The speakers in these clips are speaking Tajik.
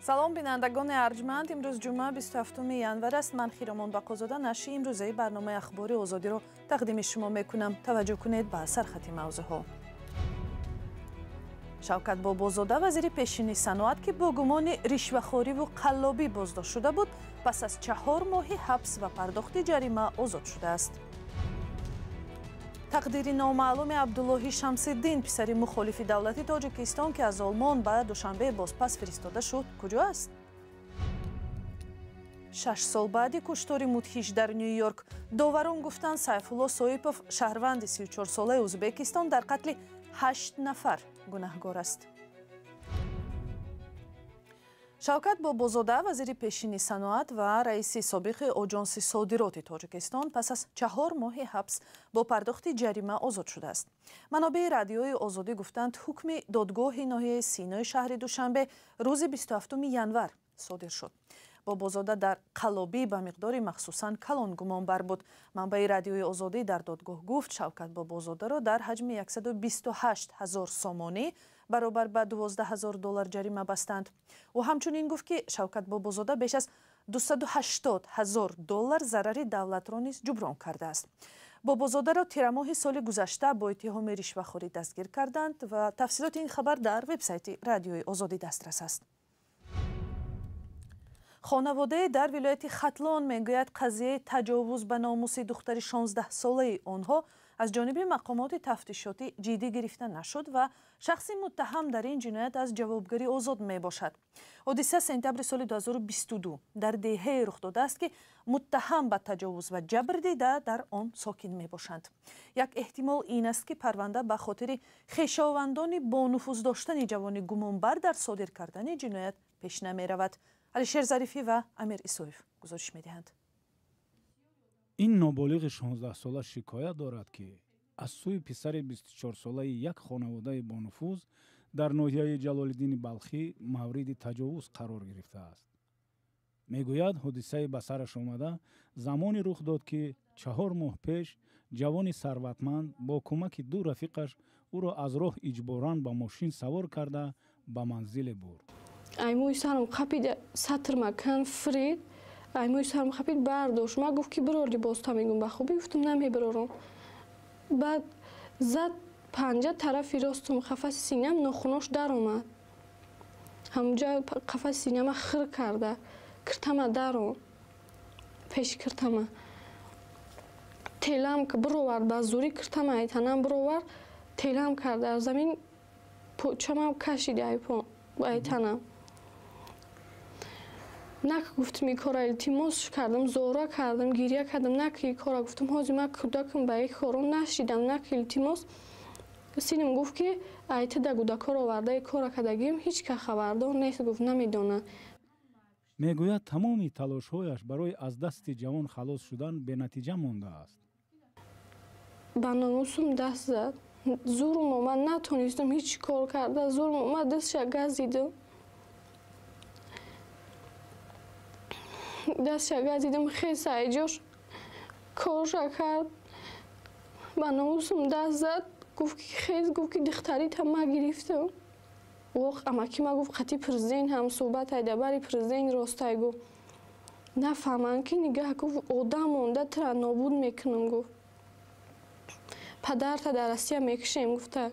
салом бинандагони арҷманд, имрӯз ҷумъа 27 январ аст. ман Хиромон Бақозода нашри имрӯзаи барномаи ахбори озодиро тақдими шумо мекунам. таваҷҷӯҳ кунед ба сархати мавзӯъҳо. Шавкат Бобозода вазири пешини саноат ки бо гумони ришвахориву қаллобӣ боздошт шуда буд, пас аз 4 моҳи ҳабс ва пардохти ҷарима озод шудааст. тақдири номаълуми Абдуллоҳи Шамсиддин, писари мухолифи давлати Тоҷикистон ки аз Олмон ба Душанбе бозпас фиристода шуд, куҷо аст? 6 сол баъди куштори мудҳиш дар Нью-Йорк, доварон гуфтанд Сайфулло Соипов, шаҳрванди 34 солаи Узбекистон, дар қатли 8 нафар гунаҳгор аст. Шавкат Бобозода, вазири пешини саноат ва раиси собиқи оҷонси содироти Тоҷикистон, пас аз 4 моҳи ҳабс бо пардохти ҷарима озод шудааст. манобаи радиои Озодӣ гуфтанд, ҳукми додгоҳи ноҳияи Синои шаҳри Душанбе рӯзи 27 январ содир шуд. Бобозода дар қаллобӣ ба миқдори махсусан калон гумонбар буд. манбаи радиои Озодӣ дар додгоҳ гуфт, Шавкат Бобозодаро дар ҳаҷми 128 000 сомонӣ баробар ба $12,000 ҷарима бастанд. ӯ ҳамчунин гуфт ки Шавкат Бобозода беш аз $280,000 зарари давлатро низ ҷуброн кардааст. Бобозодаро тирамоҳи соли гузашта бо иттиҳоми ришвахорӣ дастгир карданд ва тафсилоти ин хабар дар вебсайти радиои Озодӣ дастрас аст. хонаводаи дар вилояти Хатлон мегӯяд, қазияи таҷовуз ба номуси духтари 16-солаи онҳо аз ҷониби мақомоти тафтишотӣ ҷиддӣ гирифта нашуд ва шахси муттаҳам дар ин ҷиноят аз ҷавобгарӣ озод мебошад. ҳодиса сентябри соли 2022 дар деҳае рух додааст ки муттаҳам ба таҷовуз ва ҷабр дида дар он сокин мебошанд. як эҳтимол ин аст ки парванда ба хотири хешовандони бонуфуз доштани ҷавони гумонбар дар содир кардани ҷиноят пеш намеравад. Алишер Зарифӣ ва Амир Исоев гузориш медиҳанд. ин ноболиғи 16-сола шикоят дорад ки аз сӯи писари 24-солаи як хонаводаи бонуфуз дар ноҳияи Ҷалолиддини Балхӣ мавриди таҷовуз қарор гирифтааст. мегӯяд, ҳодисаи ба сараш омада замоне рух дод ки 4 моҳ пеш ҷавони сарватманд бо кӯмаки ду рафиқаш ӯро аз роҳ иҷборан ба мошин савор карда ба манзиле бурд. аймои сарм қапида сатрма кан фрид, аймои сарм қапид бардошт. ма гуфт ки бирор либос та мегум ба хубӣ, гуфтам намебирорам. баъд зад панҷа тарафи ростум қафаси синам нохунош даромад. ҳамҷа қафаси синама хир карда киртама дарон пеши киртама телам бировард ба зӯрӣ киртама айтанам бировард телам карда аз замин почамам кашид айтанам. нак гуфтам ин кора илтимос кардам, зора кардам, гирья кардам, нак ин кора гуфтам ҳозир ман кӯдакам ба ин коро нашидам, нак илтимос. синам гуфт ки айтада гудакор оварда ин кора кардагим ҳеҷ ка хабардор нест, гуфт намедонам. мегӯяд тамоми талошҳояш барои аз дасти ҷавон халос шудан бенатиҷа мондааст. ба номусум даст зад, зӯрм омад, натонистам ҳеҷ кор карда, зӯрм омад, дастша газидам. дастша газидам, хеса айҷош корша кард, ба номусум даст зад, гуфт ки хез, гуфт ки духтарита ма гирифтам. воқ амаки ма гуфт қати президент ҳам суҳбат айда бари президент ростай гуфт. нафаҳманд ки нигаҳ гуфт одам монда тира нобуд мекунам гуфт. падарта дар Россия мекушем гуфта.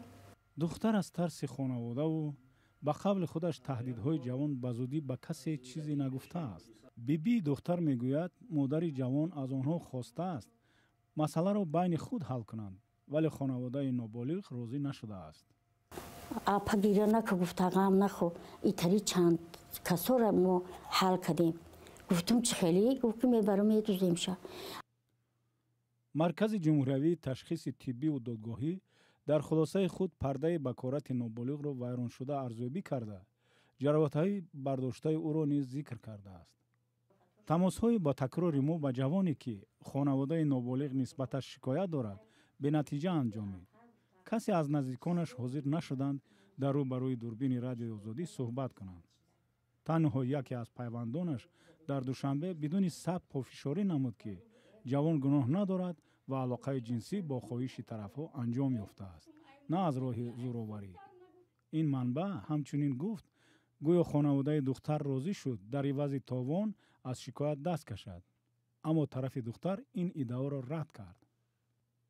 духтар аз тарси хонаводаву ба қабли худаш таҳдидҳои ҷавон ба зудӣ ба касе чизе нагуфтааст. бибии духтар мегӯяд, модари ҷавон аз онҳо хостааст масъаларо байни худ ҳал кунанд, вале хонаводаи ноболиғ розӣ нашудааст. апа гиря нака, гуфта ғам нахо, итари чанд касора мо ҳал кардем. гуфтам чӣ хеле? гуфт ки мебарам медуземша. маркази ҷумҳуриявии ташхиси тиббиву додгоҳӣ дар хулосаи худ пардаи бакорати ноболиғро вайроншуда арзёбӣ карда, ҷароҳатҳои бардоштаи ӯро низ зикр кардааст. тамосҳои ба такрори мо ба ҷавоне ки хонаводаи ноболиғ нисбаташ шикоят дорад, бенатиҷа анҷомид. касе аз наздиконаш ҳозир нашуданд дар рӯ ба рӯи дурбини радиои Озодӣ суҳбат кунанд. танҳо яке аз пайвандонаш дар Душанбе бидуни сабт пофишорӣ намуд ки ҷавон гуноҳ надорад ва алоқаи ҷинсӣ бо хоҳиши тарафҳо анҷом ёфтааст, на аз роҳи зӯроварӣ. ин манбаъ ҳамчунин гуфт, گویا خانواده دختر راضی شد در عوض تاوان از شکایت دست کشد. اما طرف دختر این ادعا را رد کرد.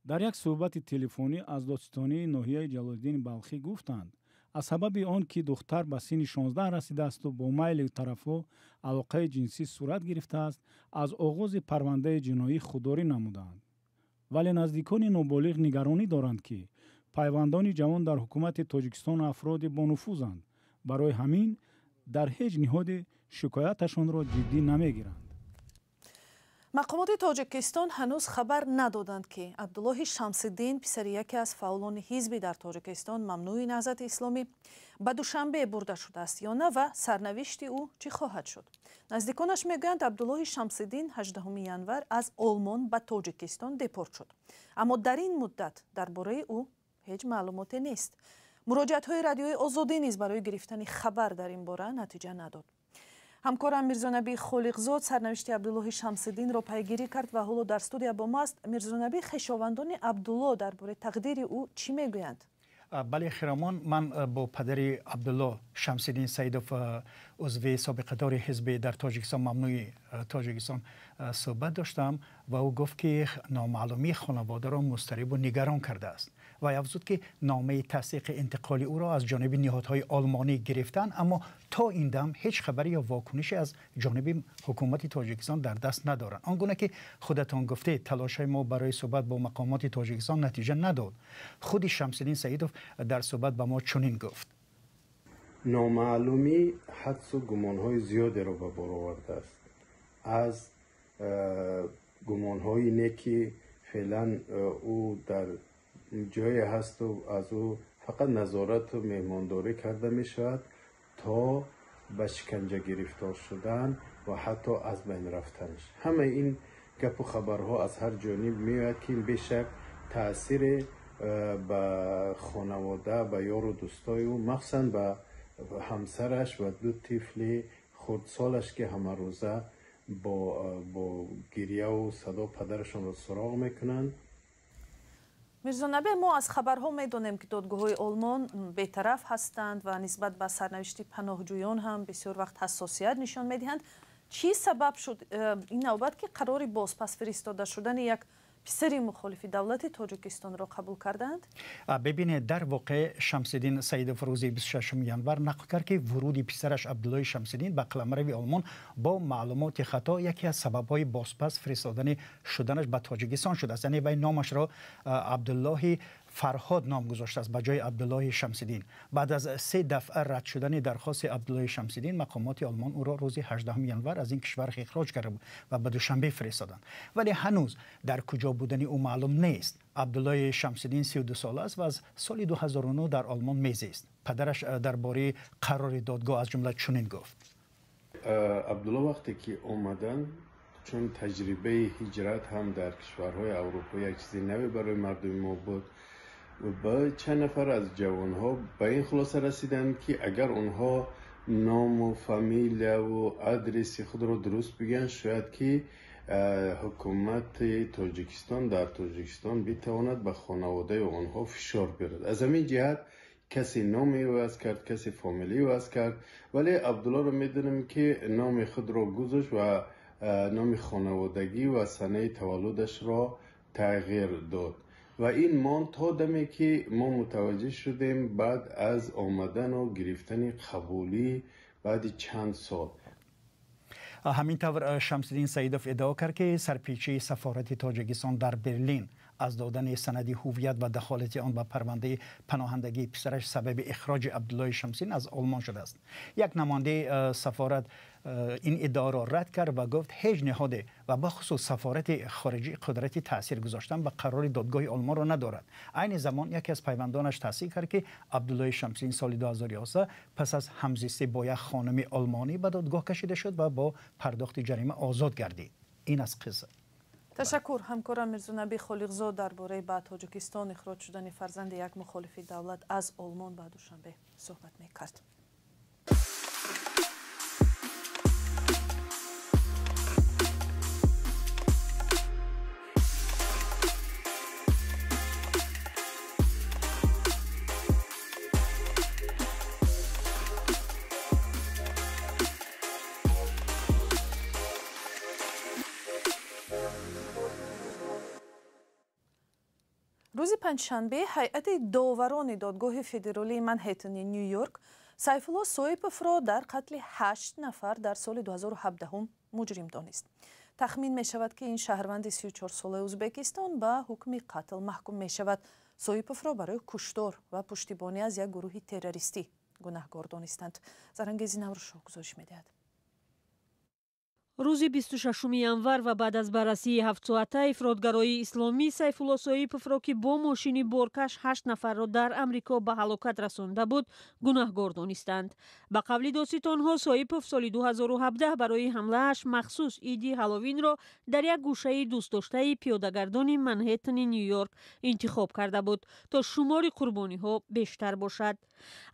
در یک صحبت تلفنی از دادستانی ناحیه جلال‌الدین بلخی گفتند از سبب آن که دختر به سن 16 رسیده است و با میل طرفها علاقه جنسی صورت گرفته است، از آغاز پرونده جنایی خودداری نمودند. ولی نزدیکان نابالغ نگرانی دارند که پیوندان جوان در حکومت تاجیکستان افراد با نفوذند. برای همین در هیچ نهاد شکایتشان را جدی نمیگیرند. مقامات تاجیکستان هنوز خبر ندادند که عبدالله شمس‌الدین پسر یکی از فعالان حزبی در تاجیکستان ممنوع نهضت اسلامی به دوشنبه برده شده است یا نه و سرنوشت او چی خواهد شد. نزدیکانش میگویند عبدالله شمس‌الدین 18 ینور از آلمان به تاجیکستان دپورت شد، اما در این مدت درباره او هیچ معلوماتی نیست. مراجعت‌های رادیوی آزادی نیز برای گرفتن خبر در این باره نتیجه نداد. همکارم میرزانبی خالقزاد سرنوشت عبدالله شمس‌الدین را پیگیری کرد و حالا در استودیو با ماست. میرزانبی، خویشاوندان عبدالله درباره تقدیر او چی میگویند؟ بله خیرامان، من با پدر عبدالله شمس‌الدین سیدوف عضو سابق دار حزب در تاجیکستان ممنوع تاجیکستان صحبت داشتم و او گفت که نامعلومی خانواده را مضطرب و نگران کرده است و افزود که نامه تصدیق انتقال او را از جانب نهادهای آلمانی گرفتن، اما تا این دم هیچ خبری یا واکنشی از جانب حکومت تاجیکستان در دست ندارند. آنگونه که خودتان گفته تلاش‌های ما برای صحبت با مقامات تاجیکستان نتیجه نداد. خود شمس‌الدین سیدوف در صحبت با ما چنین گفت: نامعلومی حدس و گمان‌های زیادی را به بار آورده است. از گمان‌های اینه که فعلا او در جایی هست و از او فقط نظارت و مهمانداری کرده می شود تا به شکنجه گرفتار شدن و حتی از بین رفتنش. همه این گپ و خبرها از هر جانب میاد که بیشک تاثیر به خانواده، به یار و دوستای او، مخصوصا به همسرش و دو طفل خردسالش که همه روزه با گریه و صدا پدرشان را سراغ میکنند. میرزانبی، ما از خبرها میدانیم که دادگاه‌های آلمان بی‌طرف هستند و نسبت به سرنوشت پناهجویان هم بسیار وقت حساسیت نشان میدهند. چی سبب شد این نوبت که قرار بازپس فرستاده شدن یک پسر مخالف دولت تاجیکستان را قبول کردند؟ ببینید، در واقع شمس‌الدین سیدوف روز 26 ینور نقل کرد که ورود پسرش عبدالله شمس‌الدین به قلمرو آلمان با معلومات خطا یکی از سبب‌های بازپس فرستادن شدنش به تاجیکستان شده است. یعنی وی نامش را عبدالله فرهاد نام گذاشته است به جای عبدالله شمس‌الدین. بعد از 3 دفعه رد شدن درخواست عبدالله شمس‌الدین، مقامات آلمان او را روز 18 ینور از این کشور اخراج کرده و به دوشنبه فرستادند. ولی هنوز در کجا بودن او معلوم نیست. عبدالله شمس‌الدین 32 ساله است و از سال 2009 در آلمان میزیست. پدرش درباره قرار دادگاه از جمله چنین گفت: عبدالله وقتی که اومدن، چون تجربه هجرت هم در کشورهای اروپایی یک چیزی نوی برای مردم ما بود، با چند نفر از جوانها به این خلاصه رسیدن که اگر اونها نام و فامیل و آدرس خود را درست بگن، شاید که حکومت تاجیکستان در تاجیکستان بتواند به خانواده آنها فشار بیارد. از همین جهت کسی نامی عوض کرد، کسی فامیلی عوض کرد، ولی عبدالله را میدونم که نام خود را گذاشت و نام خانوادگی و سنه تولدش را تغییر داد و این مان تا دمی که ما متوجه شدیم بعد از آمدن و گرفتن قبولی بعد چند سال. همینطور شمس‌الدین سیدوف ادعا کرد که سرپیچی سفارت تاجیکستان در برلین از دادن سند هویت و دخالت آن به پرونده پناهندگی پسرش سبب اخراج عبدالله شمس‌الدین از آلمان شده است. یک نماینده سفارت این ادعا را رد کرد و گفت هیچ نهاد و بخصوص سفارت خارجی قدرت تاثیر گذاشتن به قرار دادگاه آلمان را ندارد. عین زمان یکی از پیوندانش تصدیق کرد که عبدالله شمس‌الدین سال 2011 پس از همزیستی با یک خانم آلمانی به دادگاه کشیده شد و با پرداخت جریمه آزاد گردید. این از قصه. تشکر. همکارم میرزانبی خالقزاد درباره به تاجیکستان اخراج شدن فرزند یک مخالف دولت از آلمان به دوشنبه صحبت میکرد. پنجشنبه هیئت داوران دادگاه فدرالی منهتن نیویورک سیفالله صویپوف را در قتل 8 نفر در سال 2017 مجرم دانست. تخمین می شود که این شهروند 34 ساله ازبکستان به حکم قتل محکوم می شود. صویپوف را برای کشتار و پشتیبانی از یک گروه تروریستی گناهکار دانستند. زرنگیزی نورشو گزارش می دهد. روز 26 январ و بعد از بررسی 7 ساعته افراطگرایی اسلامی سیفالله صویپوف را که با ماشین بارکش 8 نفر را در امریکا به هلاکت رسانده بود گناهکار دانستند. به قول دادستانها صویپوف سال 2017 برای حمله‌اش مخصوص ایدی هالووین را در یک گوشه دوست داشته پیاده‌گردان منهتن نیویورک انتخاب کرده بود تا شمار قربانی‌ها بیشتر باشد.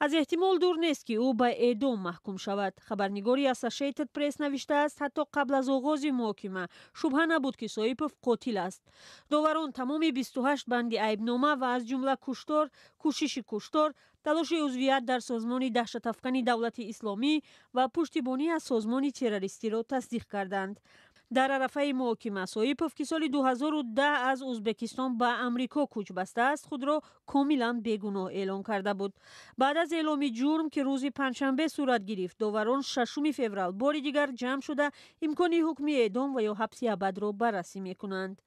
از احتمال دور نیست که او به اعدام محکوم شود. خبرنگاری اسوسییتد پرس نوشته است حتی قبل از آغاز محاکمه شبهه نبود که صویپوف قاتل است. داوران تمام 28 بند عیبنامه و از جمله کشتار، کوشش کشتار، تلاش عضویت در سازمان دهشت‌افکن دولت اسلامی و پشتیبانی از سازمان تروریستی را تصدیق کردند. در عرفه محاکمه صویپوف که سال 2010 از ازبکستان به امریکا کوچ بسته است خود را کاملا بیگناه اعلام کرده بود. بعد از اعلام جرم که روز پنجشنبه صورت گرفت داوران 6 فوریه بار دیگر جمع شده امکان حکم اعدام و یا حبس ابد را بررسی می‌کنند.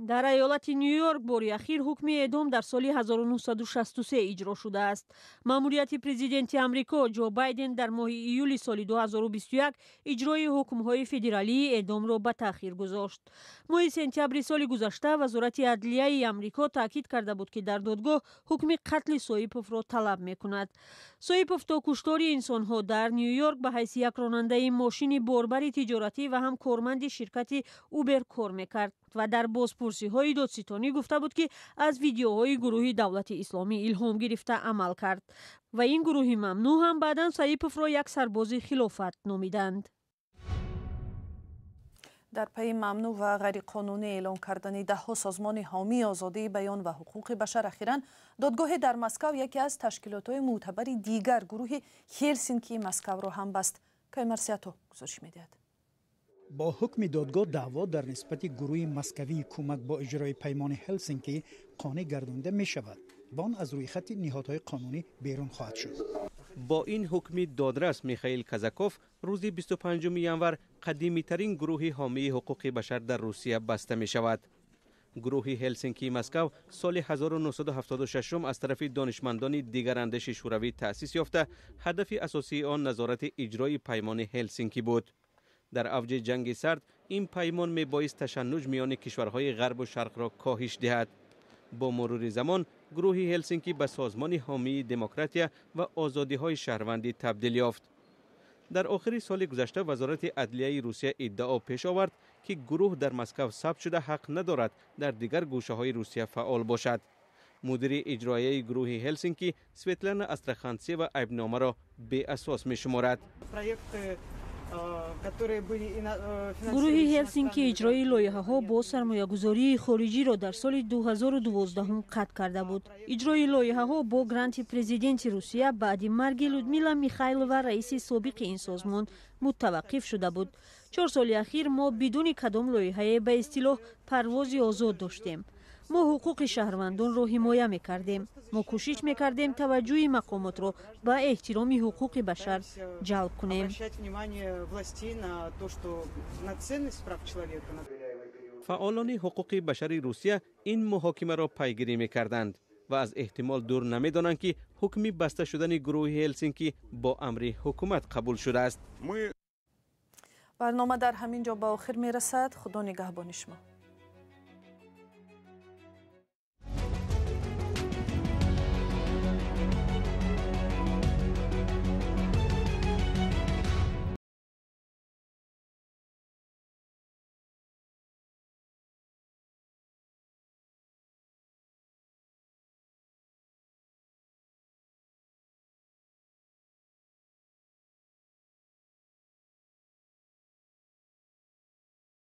در ایالت نیویورک بار اخیر حکم اعدام در سال 1963 اجرا شده است. مأموریت پرزیدنت امریکا جو بایدن در ماه ایول سال 2021 اجرای حکم‌های فدرالی اعدام را به تأخیر گذاشت. ماه سپتامبر سال گذشته وزارت عدلیه امریکا تاکید کرده بود که در دادگاه حکم قتل صویپوف را طلب می‌کند. صویپوف تا کشتار انسان‌ها در نیویورک به حیث یک راننده ماشین باربر تجارتی و هم کارمند شرکت اوبر کار می‌کرد و در بازپرسی‌های دادستانی گفته بود که از ویدیوهای گروه دولت اسلامی الهام گرفته عمل کرد و این گروه ممنوع هم بعداً صویپوف را یک سرباز خلافت نامیدند. در پی ممنوع و غیرقانونی اعلام کردن ده‌ها سازمان حامی آزادی بیان و حقوق بشر اخیراً دادگاه در مسکو یکی از تشکیلات‌های معتبر دیگر گروه هلسینکی مسکو را هم بست. کایمرسیاتو گزارش می‌دهد. با حکم دادگاه دعوا در نسبت گروه مسکوی کمک با اجرای پیمان هلسینکی قانع گردانده می شود و آن از روی خط نهادهای قانونی بیرون خواهد شد. با این حکم دادرس میخائیل کازاکوف روز 25 январ قدیمی ترین گروه حامی حقوق بشر در روسیه بسته می شود. گروه هلسینکی مسکو سال 1976 از طرف دانشمندان دیگر اندیش شوروی تأسیس یافته، هدف اساسی آن نظارت اجرای پیمان هلسینکی بود. در اوج جنگ سرد این پیمان می بایست تشنج میان کشورهای غرب و شرق را کاهش دهد. با مرور زمان گروه هلسینکی به سازمان حامی دموکراتیا و آزادی های شهروندی تبدیل یافت. در آخر سال گذشته وزارت عدلیه روسیه ادعا پیش آورد که گروه در مسکو ثبت شده حق ندارد در دیگر گوشه های روسیه فعال باشد. مدیر اجرایی گروه هلسینکی سویتلانا استراخانتسیوا و عیبنامه را بی اساس می شمارد. گروه هلسینکی اجرای لایحه‌ها با سرمایه‌گذاری خارجی را در سال 2012 قطع کرده بود. اجرای لایحه‌ها با گرانت پرزیدنت روسیه بعد مرگ لودمیلا میخائیلووا رئیس سابق این سازمان متوقف شده بود. 4 سال اخیر ما بدون کدام لایحه به اصطلاح پرواز آزاد داشتیم. ما حقوق شهروندان را حمایت می‌کردیم. ما کوشش می‌کردیم توجه مقامات را به احترام حقوق بشر جلب کنیم. فعالان حقوق بشر روسیه این محاکمه را پیگیری می‌کردند و از احتمال دور نمی‌دانند که حکم بسته شدن گروه هلسینکی با امر حکومت قبول شده است. برنامه در همین جا به آخر می‌رسد. خدا نگهبان شما.